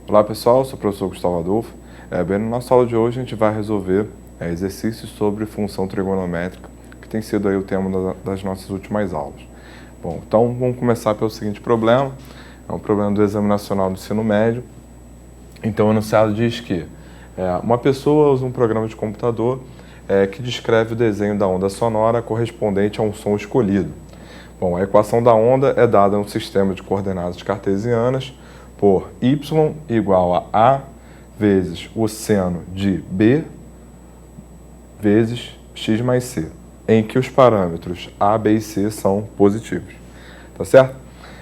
Olá pessoal, eu sou o professor Gustavo Adolfo. Na nossa aula de hoje a gente vai resolver exercícios sobre função trigonométrica, que tem sido aí o tema das nossas últimas aulas. Bom, então vamos começar pelo seguinte problema. É um problema do Exame Nacional do Ensino Médio. Então o enunciado diz que uma pessoa usa um programa de computador que descreve o desenho da onda sonora correspondente a um som escolhido. Bom, a equação da onda é dada no sistema de coordenadas cartesianas por y igual a A vezes o seno de B vezes x mais c, em que os parâmetros A, B e C são positivos. Tá certo?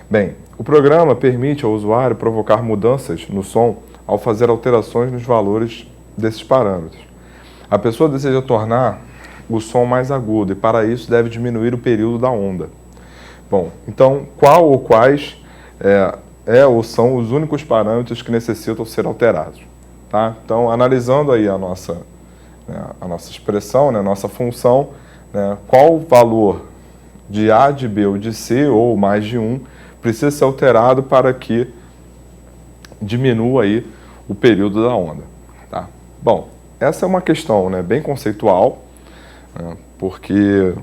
Bem, o programa permite ao usuário provocar mudanças no som ao fazer alterações nos valores desses parâmetros. A pessoa deseja tornar o som mais agudo e, para isso, deve diminuir o período da onda. Bom, então, qual ou quais ou são os únicos parâmetros que necessitam ser alterados? Tá? Então, analisando aí a nossa expressão, a nossa função, qual valor de A, de B ou de C, ou mais de um, precisa ser alterado para que diminua aí o período da onda. Tá? Bom, essa é uma questão bem conceitual, porque,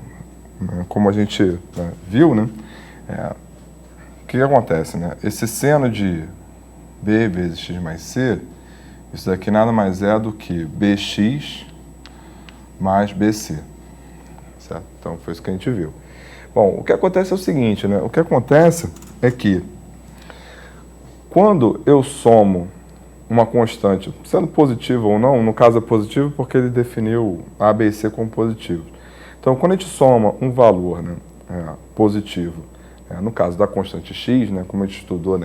como a gente viu, o que acontece? Esse seno de B vezes x mais c, isso daqui nada mais é do que bx mais bc. Certo? Então, foi isso que a gente viu. Bom, o que acontece é o seguinte, o que acontece é que quando eu somo uma constante, sendo positivo ou não, no caso é positivo porque ele definiu A, B e C como positivos. Então, quando a gente soma um valor positivo, no caso da constante x, como a gente estudou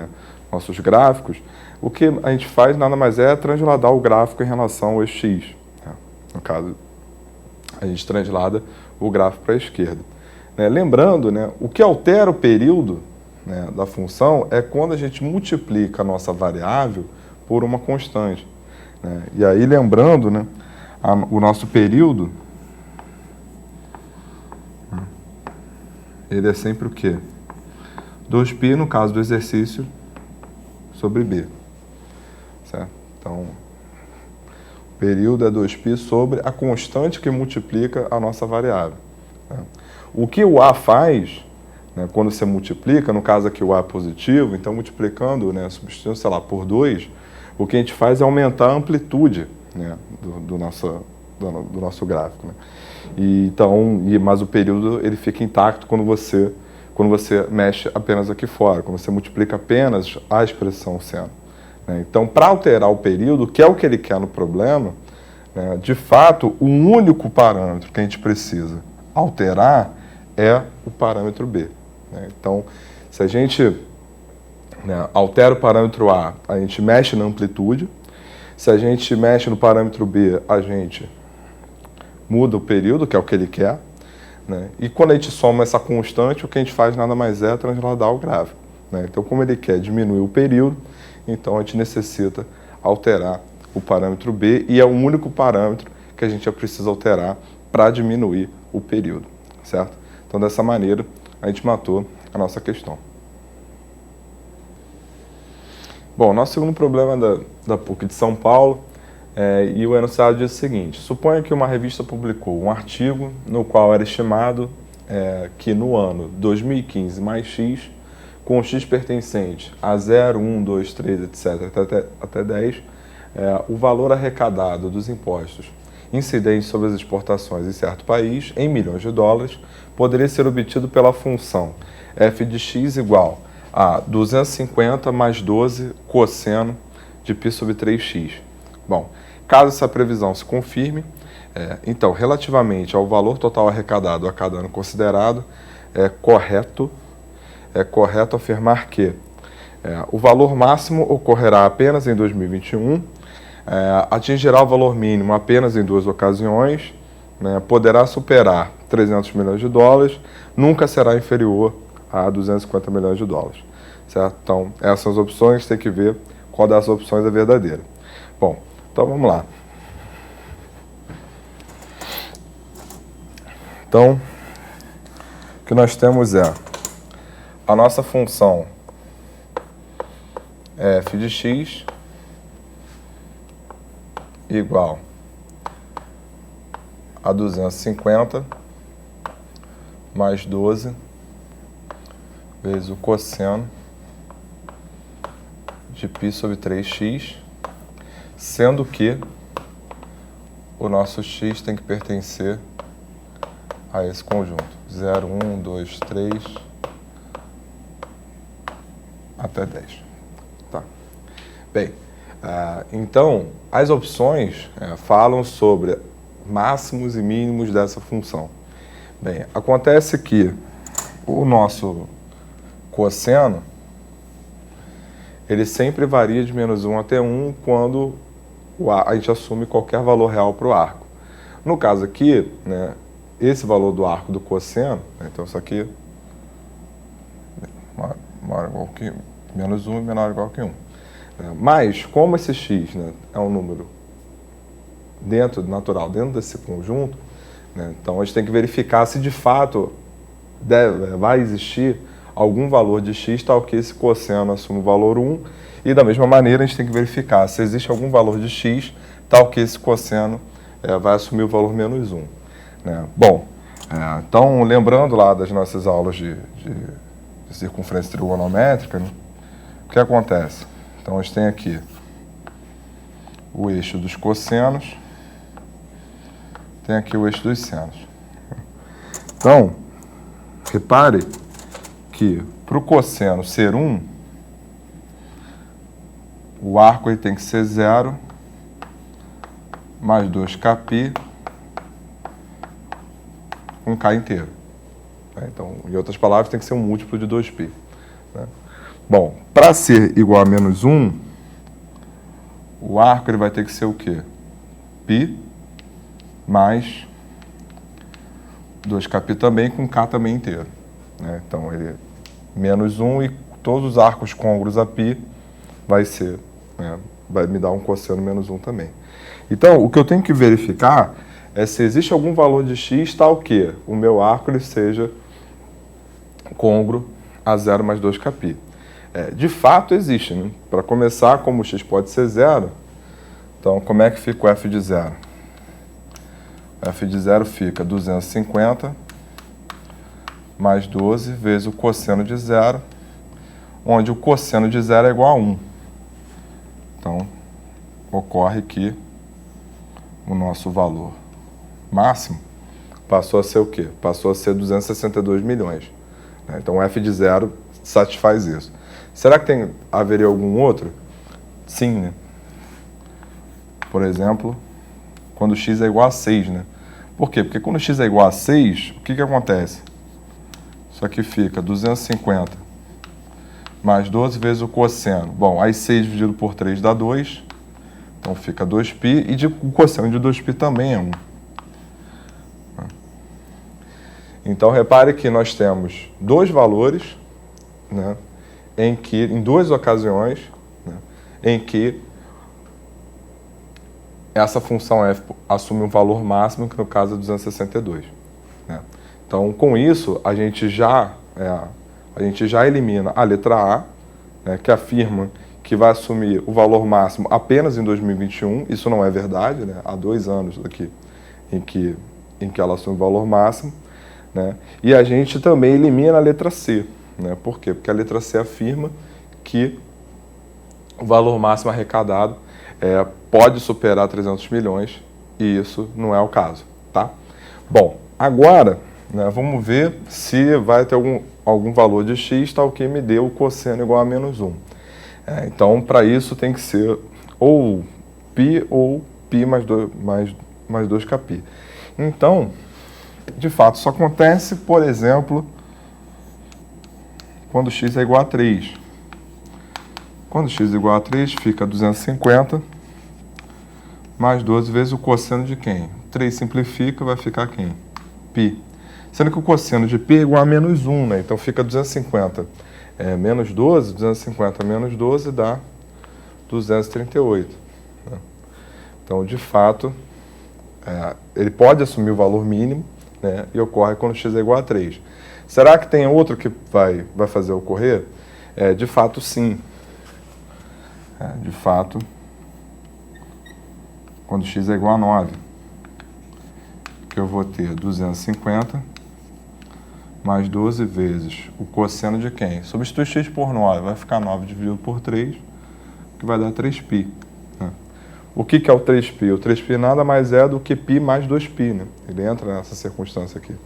nossos gráficos, o que a gente faz nada mais é transladar o gráfico em relação ao x. No caso, a gente translada o gráfico para a esquerda. Lembrando, o que altera o período da função é quando a gente multiplica a nossa variável por uma constante. E aí, lembrando, o nosso período, ele é sempre o quê? 2π, no caso do exercício, sobre B. Certo? Então, o período é 2π sobre a constante que multiplica a nossa variável. O que o A faz, quando você multiplica, no caso aqui o A é positivo, então multiplicando, substituindo, sei lá, por 2, o que a gente faz é aumentar a amplitude do nosso gráfico. Mas o período ele fica intacto quando você mexe apenas aqui fora, quando você multiplica apenas a expressão seno. Então, para alterar o período, que é o que ele quer no problema, de fato, o único parâmetro que a gente precisa alterar é o parâmetro B. Então, se a gente altera o parâmetro A, a gente mexe na amplitude. Se a gente mexe no parâmetro B, a gente muda o período, que é o que ele quer. E quando a gente soma essa constante, o que a gente faz nada mais é transladar o gráfico. Então, como ele quer diminuir o período, então a gente necessita alterar o parâmetro B, e é o único parâmetro que a gente precisa alterar para diminuir o período. Certo? Então, dessa maneira, a gente matou a nossa questão. Bom, nosso segundo problema da PUC de São Paulo, e o enunciado diz o seguinte: suponha que uma revista publicou um artigo no qual era estimado que no ano 2015 mais x, com x pertencente a 0, 1, 2, 3, etc., até 10, o valor arrecadado dos impostos incidentes sobre as exportações em certo país, em milhões de dólares, poderia ser obtido pela função f de x igual a 250 mais 12 cosseno de π sobre 3x. Bom, caso essa previsão se confirme, então, relativamente ao valor total arrecadado a cada ano considerado, é correto afirmar que o valor máximo ocorrerá apenas em 2021, atingirá o valor mínimo apenas em 2 ocasiões, poderá superar 300 milhões de dólares, nunca será inferior a 250 milhões de dólares. Certo? Então, essas são as opções, tem que ver qual das opções é verdadeira. Bom, então vamos lá. Então, o que nós temos é a nossa função f de x igual a 250 mais 12 vezes o cosseno de π sobre 3x, sendo que o nosso x tem que pertencer a esse conjunto. 0, 1, 2, 3, até 10. Tá. Bem, então, as opções falam sobre máximos e mínimos dessa função. Bem, acontece que o nosso cosseno, ele sempre varia de menos 1 até 1 quando a gente assume qualquer valor real para o arco. No caso aqui, né, esse valor do arco do cosseno, então isso aqui maior ou igual que menos 1 e menor ou igual que 1. Mas, como esse x, né, é um número natural dentro desse conjunto, né, então a gente tem que verificar se de fato vai existir algum valor de x tal que esse cosseno assume o valor 1, e da mesma maneira a gente tem que verificar se existe algum valor de x tal que esse cosseno vai assumir o valor menos 1. Né? Bom, então lembrando lá das nossas aulas de circunferência trigonométrica, né, o que acontece? Então a gente tem aqui o eixo dos cossenos, tem aqui o eixo dos senos. Então, repare que para o cosseno ser 1, o arco ele tem que ser 0 mais 2kπ com k inteiro. Então, em outras palavras, tem que ser um múltiplo de 2π. Né? Bom, para ser igual a menos 1, o arco ele vai ter que ser o quê? π mais 2kπ também, com k também inteiro. Né? Então, ele é menos 1 e todos os arcos côngruos a π vai ser, né, vai me dar um cosseno menos 1 também. Então, o que eu tenho que verificar é se existe algum valor de x tal que o meu arco ele seja côngruo a 0 mais 2kπ. De fato existe, né? Para começar, como o x pode ser 0, então como é que fica o f de 0? O f de 0 fica 250 mais 12 vezes o cosseno de 0, onde o cosseno de 0 é igual a 1. Então, ocorre que o nosso valor máximo passou a ser o quê? Passou a ser 262 milhões. Então, o f de 0 satisfaz isso. Será que haveria algum outro? Sim, né? Por exemplo, quando x é igual a 6, né? Por quê? Porque quando x é igual a 6, o que acontece? Isso aqui fica 250 mais 12 vezes o cosseno. Bom, aí 6 dividido por 3 dá 2. Então fica 2π e o cosseno de 2π também é 1. Então repare que nós temos dois valores, né, em duas ocasiões, né, em que essa função f assume um valor máximo, que no caso é 262. Né? Então, com isso, a gente já elimina a letra A, né, que afirma que vai assumir o valor máximo apenas em 2021. Isso não é verdade, né? Há 2 anos daqui em que ela assume o valor máximo. Né? E a gente também elimina a letra C. Né? Por quê? Porque a letra C afirma que o valor máximo arrecadado pode superar 300 milhões, e isso não é o caso. Tá? Bom, agora, né, vamos ver se vai ter algum valor de x tal que me dê o cosseno igual a menos 1. Então, para isso tem que ser ou π ou π mais 2kπ. Então, de fato, isso acontece, por exemplo, quando x é igual a 3. Quando x é igual a 3, fica 250 mais 12 vezes o cosseno de quem? 3 simplifica, vai ficar quem? π. Sendo que o cosseno de π é igual a menos 1, né? Então fica 250 menos 12, 250 menos 12 dá 238. Né? Então, de fato, ele pode assumir o valor mínimo, né, e ocorre quando x é igual a 3. Será que tem outro que vai fazer ocorrer? De fato, sim. De fato, quando x é igual a 9, que eu vou ter 250 mais 12 vezes o cosseno de quem? Substitui x por 9, vai ficar 9 dividido por 3, que vai dar 3π. Né? O que é o 3π? O 3π nada mais é do que π mais 2π, né? Ele entra nessa circunstância aqui.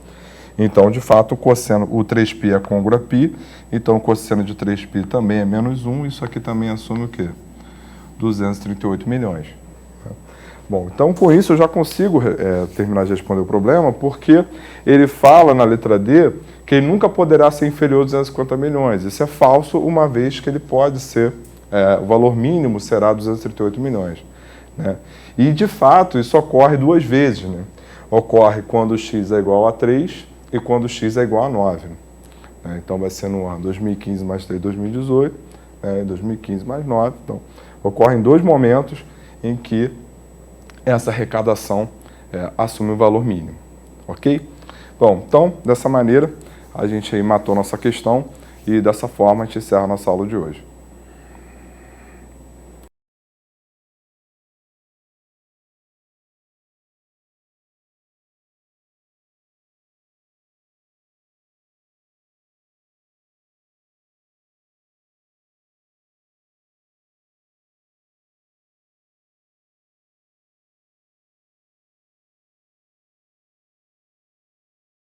Então, de fato, o 3π é côngruo a π, então o cosseno de 3π também é menos 1, isso aqui também assume o quê? 238 milhões. Bom, então com isso eu já consigo terminar de responder o problema, porque ele fala na letra D que ele nunca poderá ser inferior a 250 milhões. Isso é falso, uma vez que ele pode ser, o valor mínimo será 238 milhões. Né? E, de fato, isso ocorre duas vezes. Né? Ocorre quando x é igual a 3 e quando x é igual a 9. Né? Então, vai ser no ano 2015 mais 3, 2018, 2015 mais 9. Então, ocorrem dois momentos em que essa arrecadação assume o valor mínimo. Ok? Bom, então, dessa maneira, a gente aí matou nossa questão e, dessa forma, a gente encerra a nossa aula de hoje.